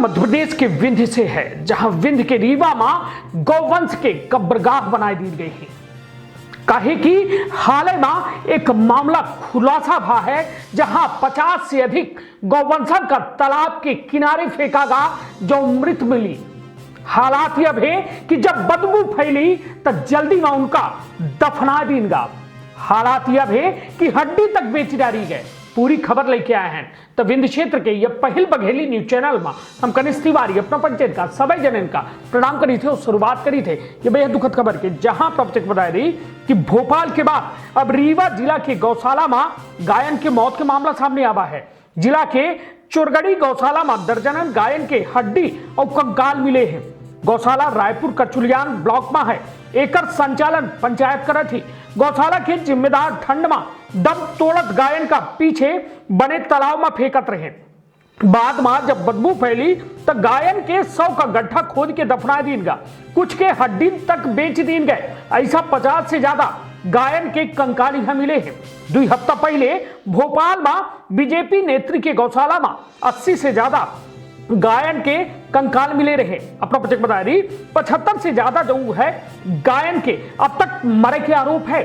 मध्य प्रदेश के विंध्य से है, जहां विंध्य के रीवा मां गौवंश के कब्रगाह बनाई दी गई है। काहे कि हाल में एक मामला खुलासा हुआ है, जहां 50 से अधिक गौवंशन का तालाब के किनारे फेंका गया, जो मृत मिली। हालात यह है कि जब बदबू फैली तो जल्दी में उनका दफना दीनगा। हालात यह है कि हड्डी तक बेच डाली गए। पूरी खबर लेके आए हैं तो विंध्य क्षेत्र के यह पहल बघेली न्यूज चैनल में हम कनिष्ठ तिवारी अपना पंचायत का सभी जनन का प्रणाम करी थे और शुरुआत करी थे ये बेहद दुखद खबर के, जहां प्रत्येक बता रही कि भोपाल के बाद अब रीवा जिला के गौशाला में गायन के मौत के मामला सामने आवा है। जिला के चोरगढ़ी गौशाला में दर्जनन गायन के हड्डी और कंकाल मिले हैं। गौशाला रायपुर कचुलियान ब्लॉक में है। एकर संचालन पंचायत करत थी। गौशाला के जिम्मेदार ठंड में दम तोड़त गायन का पीछे बने तालाब में फेंकत रहे। बाद में जब बदबू फैली तो गायन के 100 का गड्ढा खोद के दफना दीनगा। कुछ के हड्डी तक बेच दीन गए। ऐसा 50 से ज्यादा गायन के कंकाल यहां मिले हैं। 2 हफ्ता पहले भोपाल में बीजेपी नेत्री के गौशाला में 80 से ज्यादा गायन के कंकाल मिले रहे। अपना प्रत्येक बता रही 75 से ज्यादा जो है गायन के अब तक मरे के आरोप है।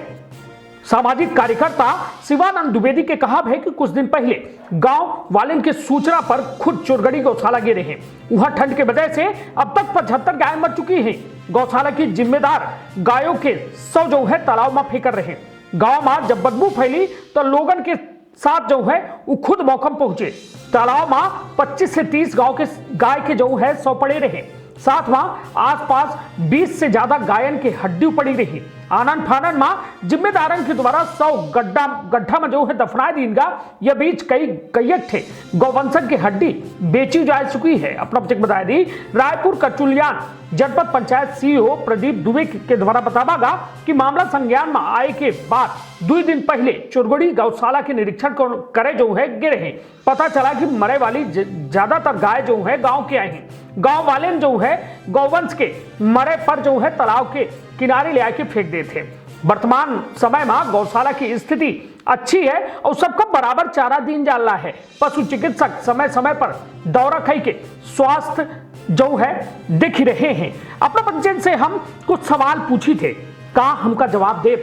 सामाजिक कार्यकर्ता शिवानंद द्विवेदी के कहा है कि कुछ दिन पहले गांव वाले के सूचना पर खुद चोरगढ़ी गौशाला गए रहे। वहां ठंड के वजह से अब तक 75 गाय मर चुकी हैं। गौशाला की जिम्मेदार गायों के 100 जो है तालाब में फेंक रहे। गांव में जब बदबू फैली तो लोगन के साथ जो है वो खुद मौका पहुंचे। तालाब में 25 से 30 गांव के गाय के जो है 100 पड़े रहे। साथ में आसपास 20 से ज्यादा गायन के हड्डी पड़ी रही। आनंद फानन में जिम्मेदारन के द्वारा 100 गड्ढा में जो है दफना दीनगा। यह बीच कई कईयक थे गौवंशन की हड्डी बेची जा चुकी है। अपना बता दी रायपुर कचुलियान जनपद पंचायत सीईओ प्रदीप दुबे के द्वारा बतावागा कि मामला संज्ञान में आए के बाद 2 दिन पहले चोरगढ़ी गौशाला के निरीक्षण करे जो है गिरे हैं। पता चला कि मरे वाली ज्यादातर गाय जो है गांव के आई हैं। गांव वाले जो है गौवंश के मरे पर जो है तालाब के किनारे ले आके फेंक देते। वर्तमान समय में गौशाला की स्थिति अच्छी है और सबका बराबर चारा दीन जा रहा है। पशु चिकित्सक समय समय पर दौरा खाई के स्वास्थ्य जो है दिख रहे हैं। अपना पंचायत से हम कुछ सवाल पूछी थे, कहा हमका जवाब दे।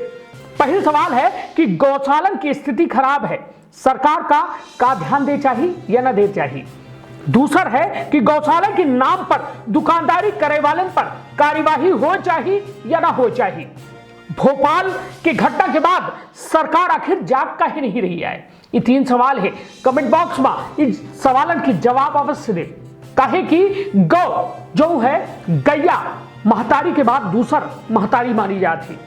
पहला सवाल है कि गौशालन की स्थिति खराब है, सरकार का ध्यान दे चाहिए या ना दे चाहिए। दूसरा है कि गौशाला के नाम पर दुकानदारी करे वाले पर कार्यवाही हो चाहिए या ना हो चाहिए। भोपाल के घटना के बाद सरकार आखिर जाग काहे नहीं रही है। ये 3 सवाल है। कमेंट बॉक्स में इन सवालों के जवाब अवश्य दे। काहे कि गौ जो है गैया महतारी के बाद दूसर महतारी मानी जाती।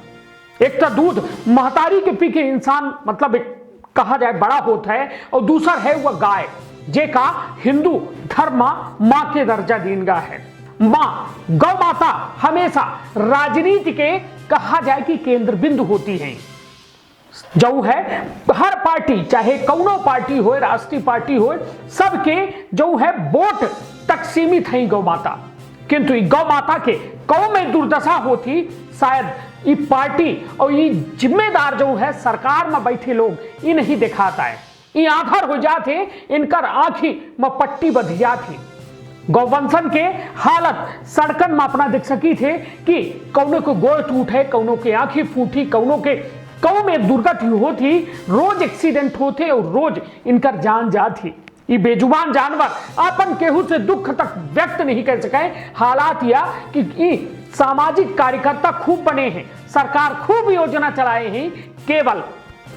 एक तो दूध महतारी के पी के इंसान मतलब एक कहा जाए बड़ा होता है, और दूसरा है वह गाय जेका हिंदू धर्म मां के दर्जा दीनगा है। मां गौ माता हमेशा राजनीति के कहा जाए कि केंद्र बिंदु होती है। जो है हर पार्टी चाहे कौनो पार्टी हो, राष्ट्रीय पार्टी हो, सबके जो है वोट तक सीमित है गौ माता। किंतु गौ माता के कौ में दुर्दशा होती, शायद ये पार्टी और ये जिम्मेदार जो है सरकार में बैठे लोग ये नहीं दिखाता है। ये आधार हो जाते इनकर आंखी में पट्टी बध जाती। गौवंशन के हालत सड़कन में अपना देख सकी थे कि कौनों को गोड़ टूटे, कौनों के आंखें फूटी, कौनों के कौ में दुर्गति होती, रोज एक्सीडेंट होते और रोज इनकर जान जाती। ये बेजुबान जानवर अपन केहू से दुख तक व्यक्त नहीं कर सके। हालात यह कि सामाजिक कार्यकर्ता खूब बने हैं, सरकार खूब योजना चलाए हैं, केवल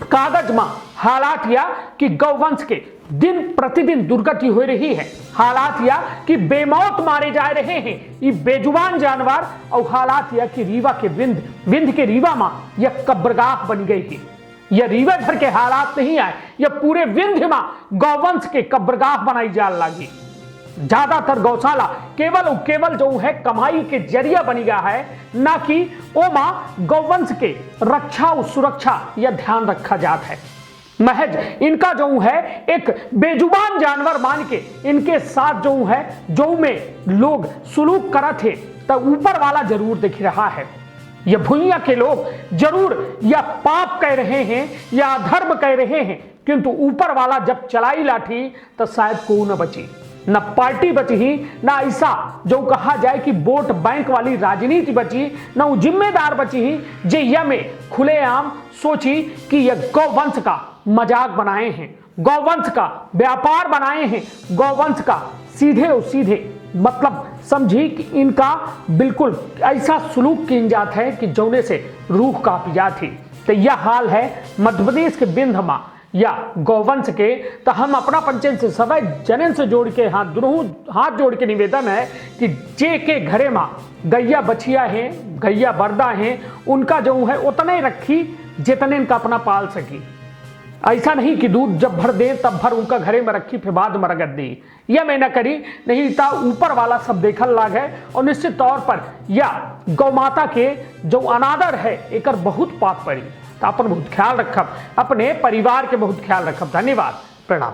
कागज में। हालात यह कि गौवंश के दिन प्रतिदिन दुर्गति हो रही है। हालात यह कि बेमौत मारे जा रहे हैं ये बेजुबान जानवर। और हालात यह कि रीवा के विंध्य के रीवा में यह कब्रगाह बन गई है। यह रीवा भर के हालात नहीं आए, यह पूरे विंध्य में गौवंश के कब्रगाह बनाई जा लगी। ज्यादातर गौशाला केवल जो है कमाई के जरिया बनी गया है, ना कि ओमा गौवंश के रक्षा और सुरक्षा या ध्यान रखा जाता है। महज इनका जो है एक बेजुबान जानवर मान के इनके साथ जो है जो में लोग सुलूक करा थे, तो ऊपर वाला जरूर दिख रहा है। ये भुइया के लोग जरूर या पाप कह रहे हैं या धर्म कह रहे हैं, किंतु ऊपर वाला जब चलाई लाठी तो शायद को न बची। न पार्टी बची ही, ना ऐसा जो कहा जाए कि वोट बैंक वाली राजनीति बची, न वो जिम्मेदार बची ही जे यह में खुलेआम सोची कि यह गौवंश का मजाक बनाए हैं, गौवंश का व्यापार बनाए हैं, गौवंश का सीधे और सीधे मतलब समझी कि इनका बिल्कुल ऐसा सुलूक की जात है कि जौने से रूह कांप जाती। तो यह हाल है मध्य प्रदेश के विंध्य या गौवंश के। तो हम अपना पंचायत से सभी जनन से जोड़ के हाथ जोड़ के निवेदन है कि जे के घरे में गैया बछिया है, गैया बरदा है, उनका जो है उतने रखी जितने इनका अपना पाल सकी। ऐसा नहीं कि दूध जब भर दे तब भर उनका घरे में रखी फिर बाद में रगत दी, यह मैं न करी। नहीं था ऊपर वाला सब देखल लाग है और निश्चित तौर पर या गौ माता के जो अनादर है एक बहुत पाप पड़ी। तो अपन बहुत ख्याल रखब, अपने परिवार के बहुत ख्याल रखब। धन्यवाद, प्रणाम।